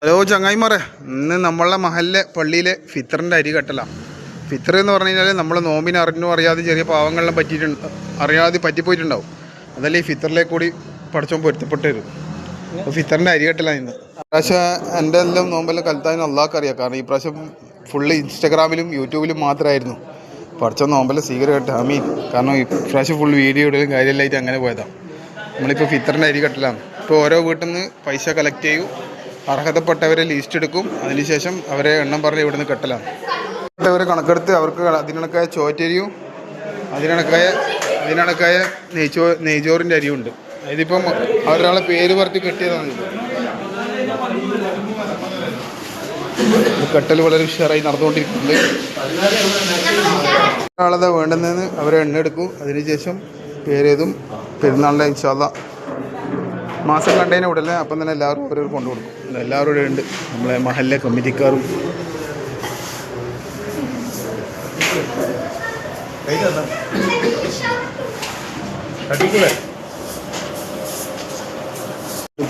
Hello ചങ്ങായിമാരെ, ഇന്ന് നമ്മളെ മഹലിലെ പള്ളിയിലെ ഫിത്തറിൻ്റെ അരി കെട്ടലാണ്. ഫിത്തർ എന്ന് പറഞ്ഞു കഴിഞ്ഞാൽ നമ്മൾ നോമ്പിനെ അറിഞ്ഞോ അറിയാതെ ചെറിയ പാവങ്ങളെല്ലാം അറിയാതെ പറ്റിപ്പോയിട്ടുണ്ടാവും. അതല്ലേ ഈ ഫിത്തറിലേക്ക് കൂടി പഠിച്ചോ പൊരുത്തപ്പെട്ട് വരും. അപ്പോൾ ഫിത്തറിൻ്റെ അരി കെട്ടലാണ് ഇന്ന്. ഇപ്രാവശ്യം എൻ്റെ എല്ലാം നോമ്പെല്ലാം കലത്താൻ അള്ളാഹ്ക്ക് അറിയാം. കാരണം ഈ പ്രാവശ്യം ഫുള്ള് ഇൻസ്റ്റഗ്രാമിലും യൂട്യൂബിലും മാത്രമായിരുന്നു പഠിച്ചോ നോമ്പെല്ലാം സ്വീകരം ആമീൻ. കാരണം ഈ പ്രാവശ്യം ഫുൾ വീഡിയോ ഇടലും കാര്യമെല്ലാമായിട്ട് അങ്ങനെ പോയതാണ്. നമ്മളിപ്പോൾ ഫിത്തറിൻ്റെ അരി കെട്ടലാണ്. ഇപ്പോൾ ഓരോ വീട്ടിൽ നിന്ന് പൈസ കളക്ട് ചെയ്യും, അർഹതപ്പെട്ടവരെ ലിസ്റ്റ് എടുക്കും, അതിനുശേഷം അവരെ എണ്ണം പറഞ്ഞ് ഇവിടുന്ന് കെട്ടലാണ്. അവരെ കണക്കെടുത്ത് അവർക്ക് അതിനണക്കായ ചോറ്റരിയും അതിനണക്കായ നെയ്ച്ചോറിൻ്റെ അരിയുണ്ട്. ഇതിപ്പം അവരൊരാളെ പേര് പറഞ്ഞ് കെട്ടിയതാണ്. കെട്ടൽ വളരെ ഉഷാറായി നടന്നുകൊണ്ടിരിക്കുന്നുണ്ട്. ഒരാളതാ വേണ്ടുന്നതെന്ന് അവരെ എണ്ണ എടുക്കും, അതിനുശേഷം പേരേതും പെരുന്നാളിൻ്റെ ഇൻഷാ അല്ലാഹ് മാസം കണ്ടതിനെ ഉടനെ അപ്പം തന്നെ എല്ലാവരും അവരവർ കൊണ്ടു കൊടുക്കും. എല്ലാവരും ഇവിടെ ഉണ്ട്, നമ്മളെ മഹലിലെ കമ്മിറ്റിക്കാരും.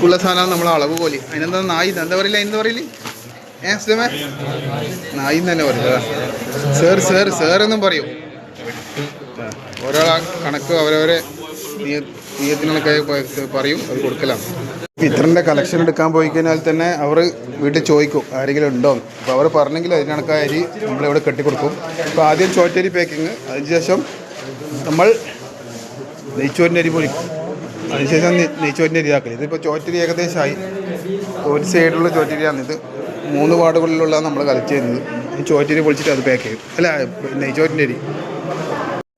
ഉള്ള സാധനമാണ് നമ്മളെ അളവ് പോലെ. അതിനെന്താ നായി എന്താ പറയില്ല, എന്താ പറയില്ല സ്ലമേ നായി തന്നെ പറയും. സേർ എന്നും പറയും. ഓരോ കണക്ക് അവരവരെ നീയത്തിനൊക്കെ പറയും, അത് കൊടുക്കലാണ്. ഫിത്തറിൻ്റെ കളക്ഷൻ എടുക്കാൻ പോയി കഴിഞ്ഞാൽ തന്നെ അവർ വീട്ടിൽ ചോദിക്കും ആരെങ്കിലും ഉണ്ടോ. അപ്പോൾ അവർ പറഞ്ഞെങ്കിൽ അതിനണക്കായ അരി നമ്മളിവിടെ കെട്ടിക്കൊടുക്കും. അപ്പോൾ ആദ്യം ചോറ്റരി പാക്കിങ്, അതിനുശേഷം നമ്മൾ നെയ്ച്ചോറിൻ്റെ അരി പൊളിക്കും, അതിനുശേഷം നെയ്ച്ചോറിൻ്റെ അരി ആക്കൽ. ഇതിപ്പോൾ ചോറ്റരി ഏകദേശമായി, ഒരു സൈഡിലുള്ള ചോറ്റരിയാണിത്. 3 വാർഡുകളിലുള്ള നമ്മൾ കളക്ട് ചെയ്യുന്നത്. ഈ ചോറ്റരി പൊളിച്ചിട്ട് അത് പാക്ക് ചെയ്യും, അല്ല നെയ്ച്ചോറിൻ്റെ അരി.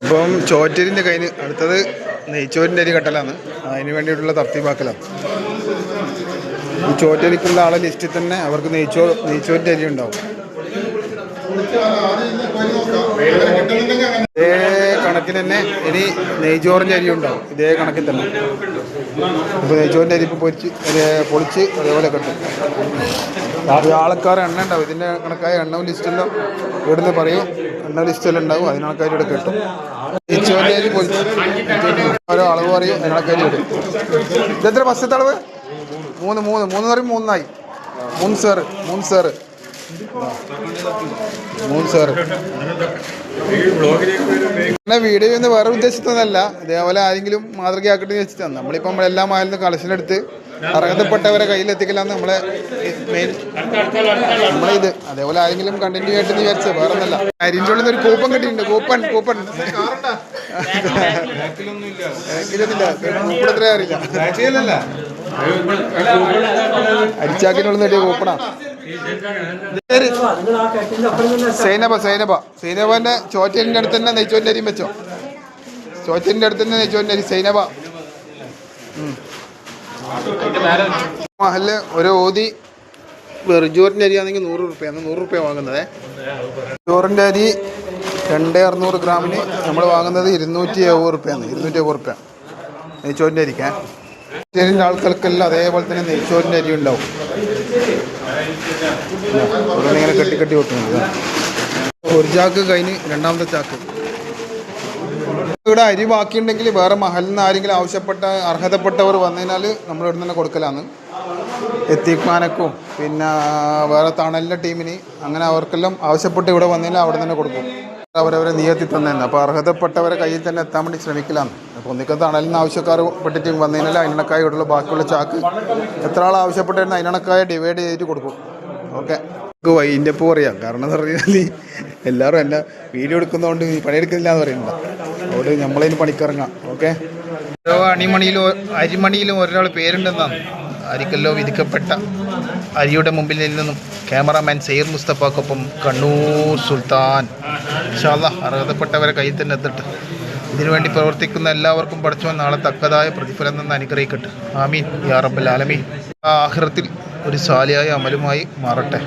ഇപ്പം ചോറ്റരിൻ്റെ കഴിഞ്ഞ് അടുത്തത് നെയ്ച്ചോറിൻ്റെ അരി കെട്ടലാണ്. അതിന് വേണ്ടിയിട്ടുള്ള തർത്തീബാക്കലാണ്. ഈ ചോറ്റരിക്കുള്ള ആളെ ലിസ്റ്റിൽ തന്നെ അവർക്ക് നെയ്ച്ചോറിൻ്റെ അരി ഉണ്ടാവും. ഇതേ കണക്കിന് തന്നെ ഇനി നെയ്ച്ചോറിൻ്റെ അരി ഉണ്ടാവും, ഇതേ കണക്കിൽ തന്നെ. ഇപ്പോൾ നെയ്ച്ചോറിൻ്റെ അരി ഇപ്പോൾ പൊളിച്ച് അതേപോലെ കെട്ടും. ആൾക്കാർ എണ്ണ ഉണ്ടാവും, ഇതിൻ്റെ കണക്കായ എണ്ണവും ലിസ്റ്റെല്ലാം ഇവിടുന്ന് പറയും, എണ്ണ ലിസ്റ്റെല്ലാം ഉണ്ടാവും, അതിനണക്കാർ ഇവിടെ കെട്ടും. നെയ്ച്ചോറിൻ്റെ അരി പൊളിച്ച് ഓരോ അളവ് പറയും, അതിനണക്കാർ ഇടും. ഇതെത്ര ഫസ്റ്റത്തെ അളവ്? 3 പറയും 3 സാറ്. പിന്നെ വീഡിയോ ഒന്നും വേറെ ഉദ്ദേശിച്ചതല്ല, ഇതേപോലെ ആരെങ്കിലും മാതൃകയാക്കട്ടെ എന്ന് വെച്ചിട്ടാണ്. നമ്മളിപ്പോൾ നമ്മളെല്ലാ മാലിൽ നിന്ന് കളക്ഷൻ എടുത്ത് അർഹതപ്പെട്ടവരെ കയ്യിലെത്തിക്കലാണ് നമ്മളെ മെയിൻ നമ്മളിത്. അതേപോലെ ആരെങ്കിലും കണ്ടന്റ് കേട്ടെന്ന് വിചാരിച്ചത് വേറെ ഒന്നല്ല. അരിൻ്റെ ഉള്ളിൽ ഒരു കൂപ്പൺ കിട്ടിയിട്ടുണ്ട്. കൂപ്പൺ എത്ര അറിയില്ല, അരിച്ചാക്കിനുള്ളിൽ നേടിയ കൂപ്പണാ. സൈനബന്റെ ചോറ്റേരിൻ്റെ അടുത്ത് തന്നെ നെയ്ച്ചോറിൻ്റെ അരിയും വെച്ചോ. ചോറ്റേരിൻ്റെ അടുത്ത് തന്നെ നെയ്ച്ചോറിൻ്റെ അരി സൈനബ. മഹലില് ഒരു ഓതി വെറുചോറിൻ്റെ അരി ആണെങ്കിൽ 100 രൂപയാണ്, 100 രൂപ വാങ്ങുന്നത്. ചോറിൻ്റെ അരി 2600 ഗ്രാമിന് നമ്മൾ വാങ്ങുന്നത് 270 രൂപയാണ്. 270 രൂപ നെയ്ച്ചോറിൻ്റെ അരിക്കാൻ. നെയ്ച്ചോറിൻ്റെ ആൾക്കാർക്കെല്ലാം അതേപോലെ തന്നെ നെയ്ച്ചോറിൻ്റെ അരി ഉണ്ടാവും. ഇങ്ങനെ കെട്ടി വെക്കുന്നത്. ഒരു ചാക്ക് കഴിഞ്ഞ് രണ്ടാമത്തെ ചാക്ക്. ഇവിടെ അരി ബാക്കിയുണ്ടെങ്കിൽ വേറെ മഹലിൽ നിന്ന് ആരെങ്കിലും അർഹതപ്പെട്ടവർ വന്നു കഴിഞ്ഞാൽ നമ്മൾ ഇവിടെ തന്നെ കൊടുക്കലാണ്. എത്തിക്കാനക്കും പിന്നെ വേറെ തണലിൻ്റെ ടീമിന് അങ്ങനെ അവർക്കെല്ലാം ആവശ്യപ്പെട്ട് ഇവിടെ വന്നു കഴിഞ്ഞാൽ അവിടെ തന്നെ കൊടുക്കും. അവരവരെ നിയത്തി തന്നെ. അപ്പോൾ അർഹതപ്പെട്ടവരെ കയ്യിൽ തന്നെ എത്താൻ വേണ്ടി ശ്രമിക്കലാണ്. അപ്പോൾ ഒന്നിക്ക തണലിൽ നിന്ന് ആവശ്യക്കാർ പെട്ടിട്ട് വന്നു കഴിഞ്ഞാൽ അതിനണക്കായ ഇവിടെയുള്ള ബാക്കിയുള്ള ചാക്ക് എത്ര ആൾ ആവശ്യപ്പെട്ടിരുന്ന അതിനണക്കായ ഡിവൈഡ് ചെയ്തിട്ട് കൊടുക്കും. ഓക്കെ, നമുക്ക് വൈൻ്റെ ഇപ്പോൾ പറയാം. കാരണം എന്ന് പറഞ്ഞാൽ എല്ലാവരും എന്നെ വീഡിയോ എടുക്കുന്നതുകൊണ്ട് പണിയെടുക്കുന്നില്ല എന്ന് പറയുന്നില്ല. അതുകൊണ്ട് നമ്മളതിന് പണിക്കിറങ്ങാം. ഓക്കെ, ഓരോ അരിമണിയിലും ഒരാൾ പേരുണ്ടെന്നാണ്. അരിക്കല്ലോ വിധിക്കപ്പെട്ട അരിയുടെ മുമ്പിൽ നിന്നും ക്യാമറാമാൻ സയ്യിർ മുസ്തഫാക്കൊപ്പം കണ്ണൂർ സുൽത്താൻ. ഇൻഷാ അല്ലാഹ് അർഹതപ്പെട്ടവരെ കയ്യിൽ തന്നെ എത്തട്ടെ. ഇതിനുവേണ്ടി പ്രവർത്തിക്കുന്ന എല്ലാവർക്കും പഠിച്ചവൻ നാളെ തക്കതായ പ്രതിഫലം നിന്ന് അനുഗ്രഹിക്കട്ടെ. ആമീൻ യാ റബ്ബൽ ആലമീൻ. ആഖിറത്തിൽ ഒരു സാലിയായ അമലുമായി മാറട്ടെ.